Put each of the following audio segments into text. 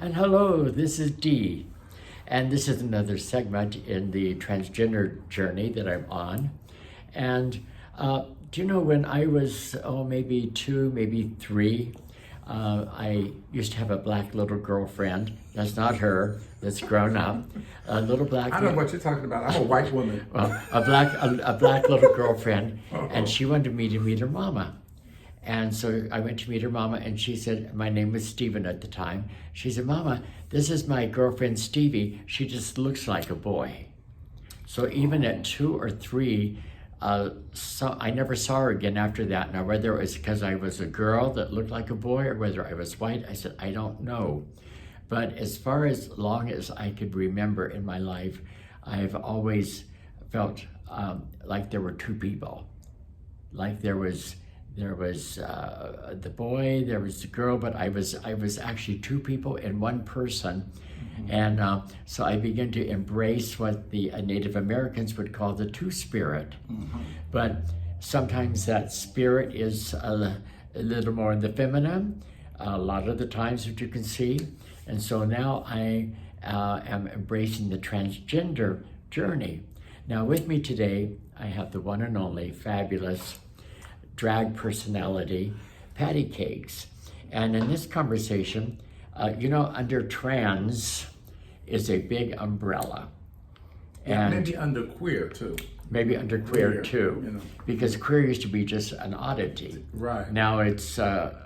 And hello, this is Dee. And this is another segment in the transgender journey that I'm on. And do you know when I was, maybe 2, maybe 3, I used to have a black little girlfriend. That's not her, that's grown up. A little black. I don't know what you're talking about. I'm a white woman. Well, a black little girlfriend, and she wanted me to meet her mama. And so I went to meet her mama, and she said, my name was Stephen at the time. She said, Mama, this is my girlfriend Stevie. She just looks like a boy. So even at 2 or 3, I never saw her again after that. Now, whether it was because I was a girl that looked like a boy or whether I was white, I said, I don't know. But as far as long as I could remember in my life, I've always felt like there were 2 people. Like there was the boy, there was the girl, but I was actually 2 people in one person. Mm-hmm. And so I began to embrace what the Native Americans would call the 2 spirit. Mm-hmm. But sometimes that spirit is a little more in the feminine, a lot of the times, that you can see. And so now I am embracing the transgender journey. Now with me today, I have the one and only fabulous drag personality, Patty Cakes. And in this conversation, under trans is a big umbrella. And maybe under queer too. Maybe under queer too, because queer used to be just an oddity. Right. Now it's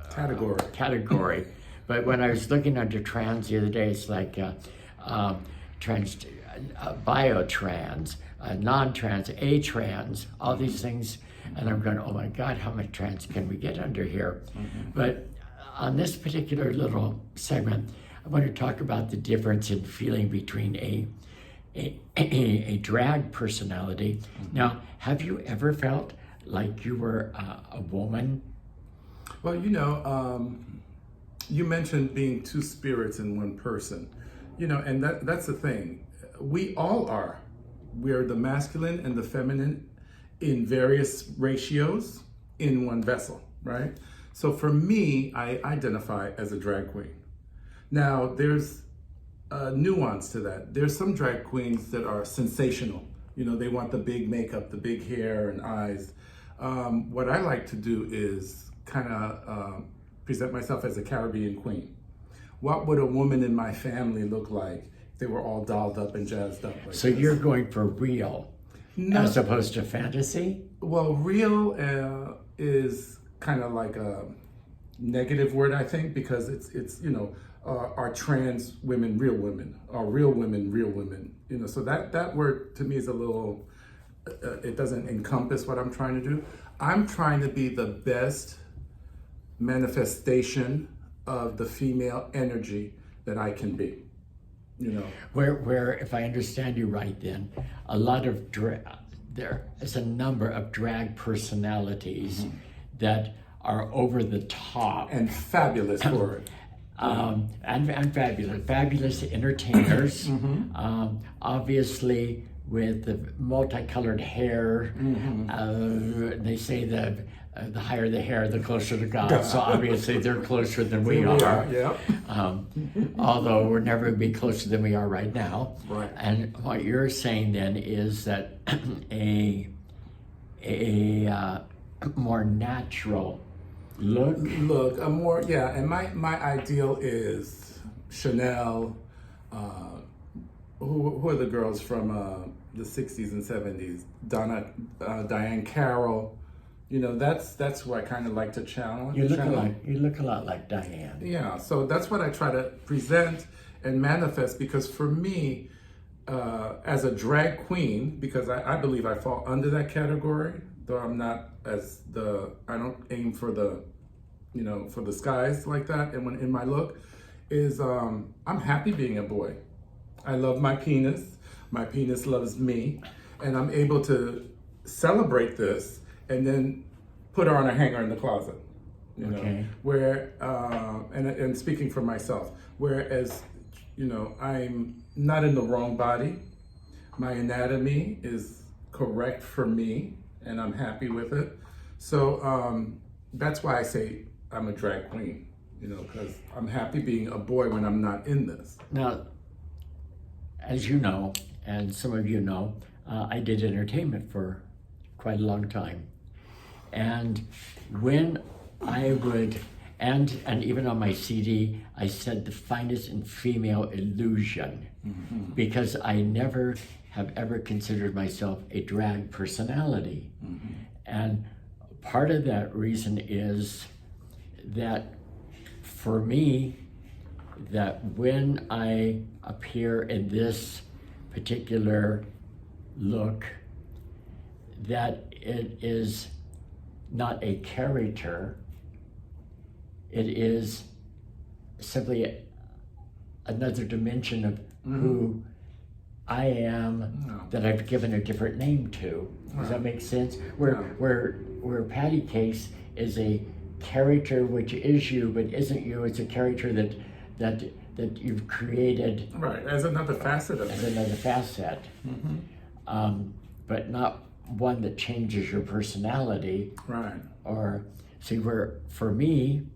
category. But when I was looking under trans the other day, it's like trans, biotrans, non-trans, a-trans, all these things. And I'm going, oh my God, how much trans can we get under here? Mm-hmm. But on this particular little segment, I want to talk about the difference in feeling between a drag personality. Mm-hmm. Now, have you ever felt like you were a woman? Well, you mentioned being 2 spirits in one person, and that's the thing. We all are. We are the masculine and the feminine in various ratios in one vessel, right? So for me, I identify as a drag queen. Now, there's a nuance to that. There's some drag queens that are sensational. They want the big makeup, the big hair and eyes. What I like to do is kind of present myself as a Caribbean queen. What would a woman in my family look like if they were all dolled up and jazzed up? So you're going for real? No. As opposed to fantasy? Well, real is kind of like a negative word, I think, because it's are trans women real women? Are real women real women? So that word to me is a little, it doesn't encompass what I'm trying to do. I'm trying to be the best manifestation of the female energy that I can be. Where if I understand you right, then a lot of there is a number of drag personalities mm-hmm. that are over the top and fabulous for it. And fabulous entertainers, mm-hmm. Obviously with the multicolored hair. Mm-hmm. They say the higher the hair, the closer to God. So obviously they're closer than we are. Yeah. Although we're never going to be closer than we are right now. Right. And what you're saying then is that a more natural look. A more, and my ideal is Chanel. Who are the girls from the 60s and 70s? Diane Carroll. That's who I kind of like to challenge. You look a lot like Diane. Yeah, so that's what I try to present and manifest, because for me, as a drag queen, because I believe I fall under that category, though I'm not I don't aim for for the skies like that, and when in my look is I'm happy being a boy. I love my penis loves me, and I'm able to celebrate this and then put her on a hanger in the closet, okay. Where, and speaking for myself, whereas, I'm not in the wrong body. My anatomy is correct for me, and I'm happy with it. So that's why I say I'm a drag queen. You know, because I'm happy being a boy when I'm not in this. Now, as you know, and some of you know, I did entertainment for quite a long time. And when I would, and even on my CD, I said the finest in female illusion, because I never have ever considered myself a drag personality. And part of that reason is that for me, that when I appear in this particular look, that it is not a character, it is simply another dimension of who I am that I've given a different name to. Does that make sense? Where Patty Cakes is a character which is you but isn't you. It's a character that you've created, right, as another facet of it. Another facet, but not one that changes your personality. Right. Or see, where for me,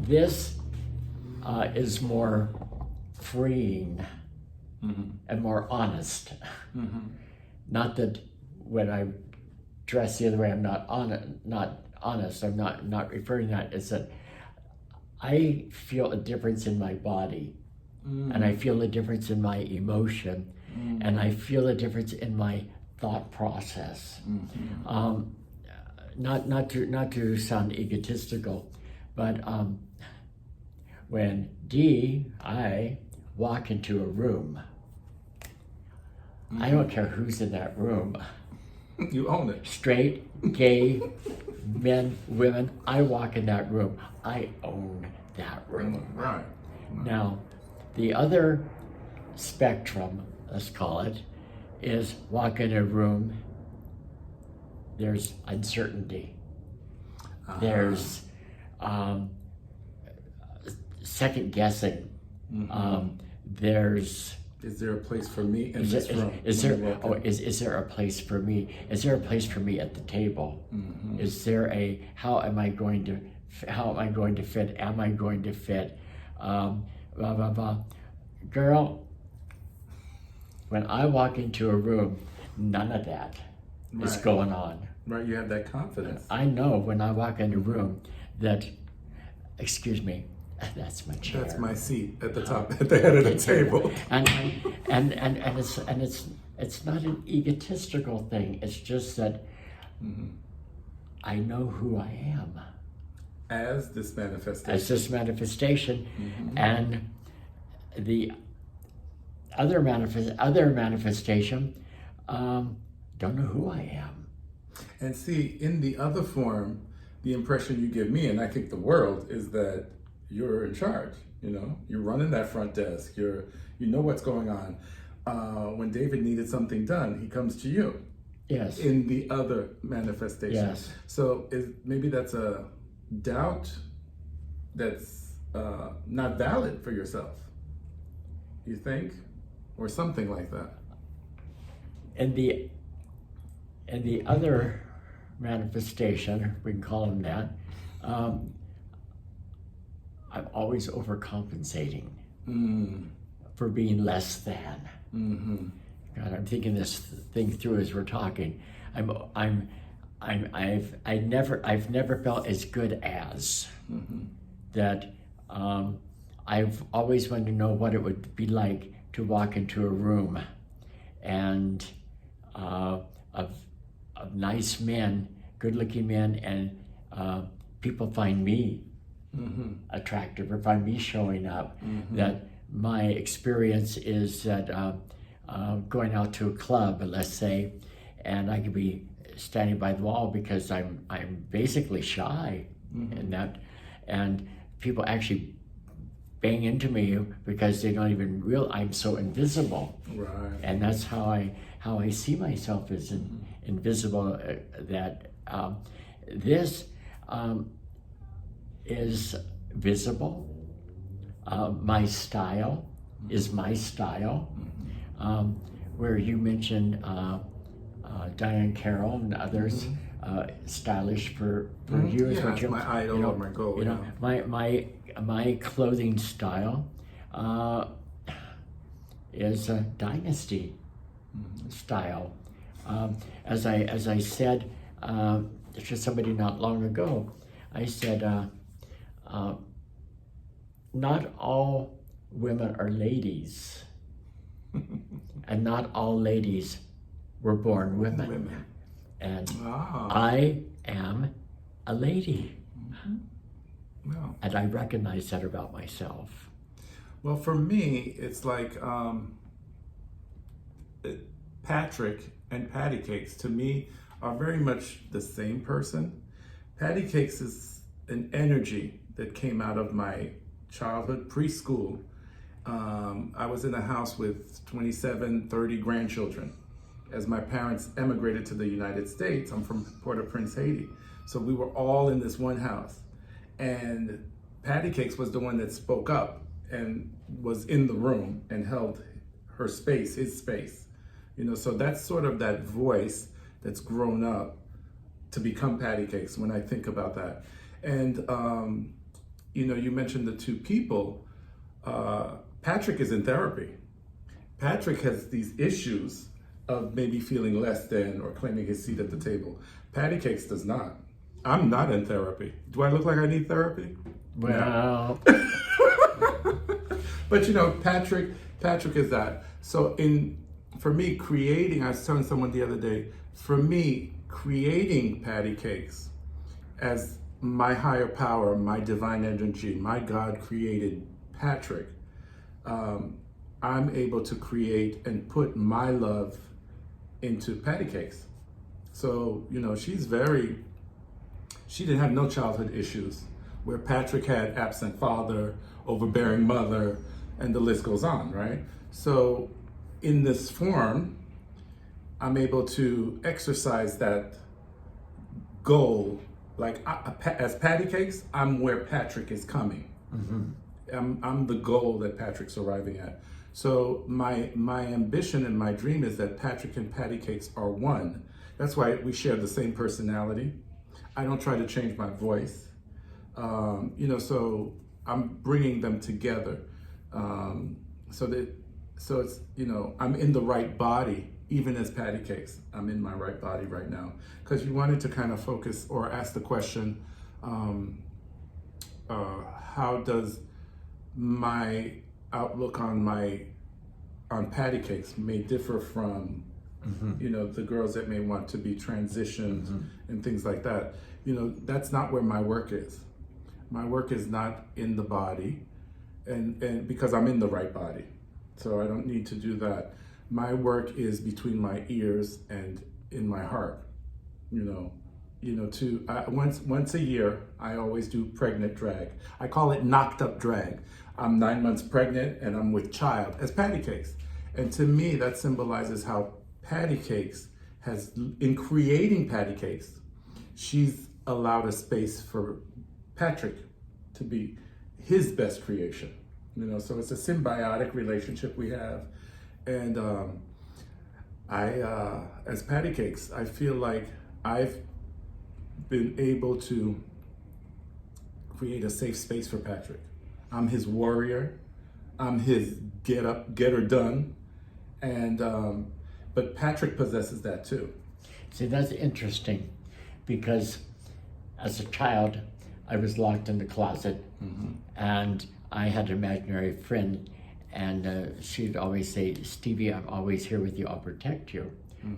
this is more freeing and more honest. Not that when I dress the other way, I'm not honest. I'm not referring to that. It's that I feel a difference in my body, and I feel a difference in my emotion, and I feel a difference in my thought process. Not to sound egotistical, but when I walk into a room, I don't care who's in that room. You own it. Straight, gay, men, women, I walk in that room. I own that room. Right. Now, the other spectrum, let's call it, is walk in a room, there's uncertainty. There's second guessing. There's... Is there a place for me in this room? Is there a place for me? Is there a place for me at the table? Is there a, how am I going to fit? Am I going to fit? Blah, blah, blah. Girl, when I walk into a room, none of that is going on. Right, you have that confidence. I know when I walk in a room that, excuse me, that's my chair. That's my seat at the top, at the head of the table. And it's not an egotistical thing. It's just that I know who I am As this manifestation. as this manifestation, and the other manifestation don't know who I am. And see, in the other form, the impression you give me, and I think the world, is that you're in charge. You know, you're running that front desk. You know what's going on. When David needed something done, he comes to you. Yes. In the other manifestation. Yes. So maybe that's a doubt that's not valid for yourself. You think, or something like that. And the other manifestation, we can call them that, I'm always overcompensating for being less than. God, I'm thinking this thing through as we're talking. I've never felt as good as that. I've always wanted to know what it would be like to walk into a room and of nice men, good-looking men, and people find me attractive or find me showing up. That my experience is that going out to a club, let's say, and I could be standing by the wall because I'm basically shy, and people actually bang into me because they don't even realize I'm so invisible. Right. And that's how I see myself as invisible. That this is visible. My style is my style. Where you mentioned Diane Carroll and others, stylish for years. Yeah, it's my idol or my goal. You know, my clothing style is a dynasty style. As I said to somebody not long ago, I said, not all women are ladies, and not all ladies were born women. And I am a lady. Wow. And I recognize that about myself. Well, for me, it's like Patrick and Patty Cakes, to me, are very much the same person. Patty Cakes is an energy that came out of my childhood, preschool. I was in a house with 27, 30 grandchildren. As my parents emigrated to the United States, I'm from Port-au-Prince, Haiti. So we were all in this one house. And Patty Cakes was the one that spoke up and was in the room and held her space, his space. You know, so that's sort of that voice that's grown up to become Patty Cakes when I think about that. And, you know, you mentioned the two people. Patrick is in therapy. Patrick has these issues of maybe feeling less than or claiming his seat at the table. Patty Cakes does not. I'm not in therapy. Do I look like I need therapy? Well, but you know, Patrick is that. So for me, creating, I was telling someone the other day, for me, creating Patty Cakes as my higher power, my divine energy, my God created Patrick, I'm able to create and put my love into Patty Cakes. So, you know, she didn't have no childhood issues, where Patrick had absent father, overbearing mother, and the list goes on, right? So in this form, I'm able to exercise that goal. Like as Patty Cakes, I'm where Patrick is coming. I'm the goal that Patrick's arriving at. So my ambition and my dream is that Patrick and Patty Cakes are one. That's why we share the same personality. I don't try to change my voice. You know, so I'm bringing them together. So it's, you know, I'm in the right body, even as Patty Cakes. I'm in my right body right now. Because you wanted to kind of focus or ask the question, how does my outlook on Patty Cakes may differ from you know, the girls that may want to be transitioned and things like that. You know, that's not where my work is. My work is not in the body, and because I'm in the right body, so I don't need to do that. My work is between my ears and in my heart. Once a year, I always do pregnant drag. I call it knocked up drag. I'm 9 months pregnant and I'm with child as Patty Cakes. And to me, that symbolizes how Patty Cakes has, in creating Patty Cakes, she's allowed a space for Patrick to be his best creation. You know, so it's a symbiotic relationship we have. And as Patty Cakes, I feel like I've been able to create a safe space for Patrick. I'm his warrior. I'm his get up, get her done. And but Patrick possesses that too. See, that's interesting, because as a child, I was locked in the closet, and I had an imaginary friend, and she'd always say, "Stevie, I'm always here with you. I'll protect you."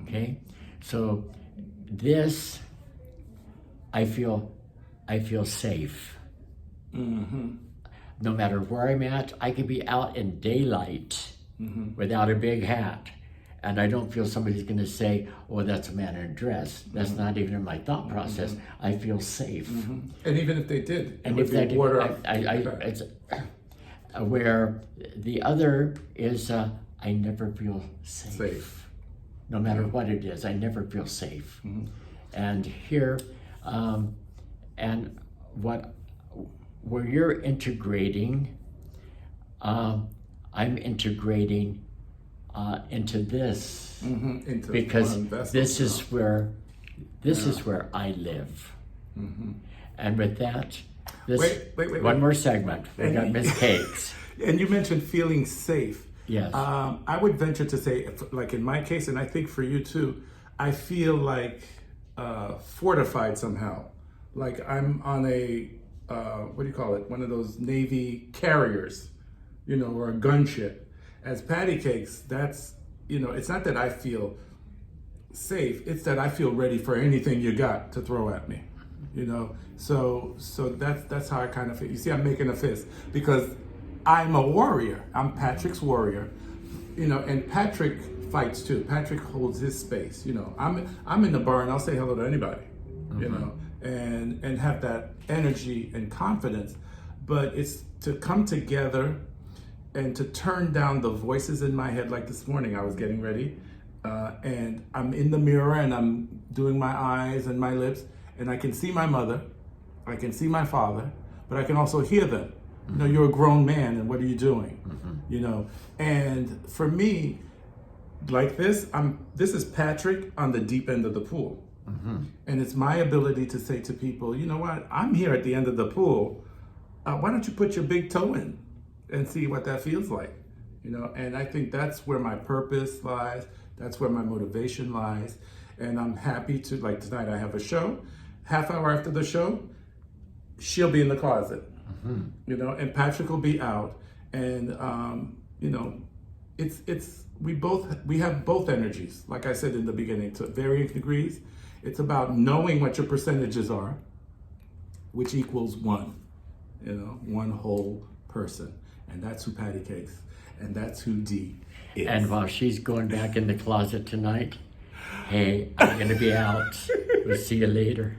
Okay, so this, I feel safe. No matter where I'm at, I could be out in daylight without a big hat, and I don't feel somebody's going to say, "Oh, that's a man in a dress." That's not even in my thought process. I feel safe. And even if they did, And if they did, it's where the other is, I never feel safe. No matter what it is, I never feel safe. And here, and where you're integrating, I'm integrating into this, Into because this is where This is where I live. And with that, this Wait. one more segment. We got Miss Cakes. And you mentioned feeling safe. Yes. I would venture to say, like in my case, and I think for you too, I feel like fortified somehow. Like I'm on a, what do you call it? One of those Navy carriers, or a gunship. As patty cakes, that's, it's not that I feel safe, it's that I feel ready for anything you got to throw at me. So that's how I kind of feel. You see, I'm making a fist because I'm a warrior. I'm Patrick's warrior, and Patrick fights too. Patrick holds his space. I'm in the bar and I'll say hello to anybody, and have that energy and confidence. But it's to come together and to turn down the voices in my head. Like this morning, I was getting ready, and I'm in the mirror and I'm doing my eyes and my lips, and I can see my mother, I can see my father, but I can also hear them. You're a grown man, and what are you doing? And for me, like this is Patrick on the deep end of the pool. And it's my ability to say to people, you know what, I'm here at the end of the pool. Why don't you put your big toe in and see what that feels like? And I think that's where my purpose lies. That's where my motivation lies. And I'm happy to, like tonight I have a show. Half hour after the show, she'll be in the closet, and Patrick will be out. And, we have both energies, like I said in the beginning, to varying degrees. It's about knowing what your percentages are, which equals one, one whole person. And that's who Patty Cakes, and that's who Dee is. And while she's going back in the closet tonight, hey, I'm going to be out. We'll see you later.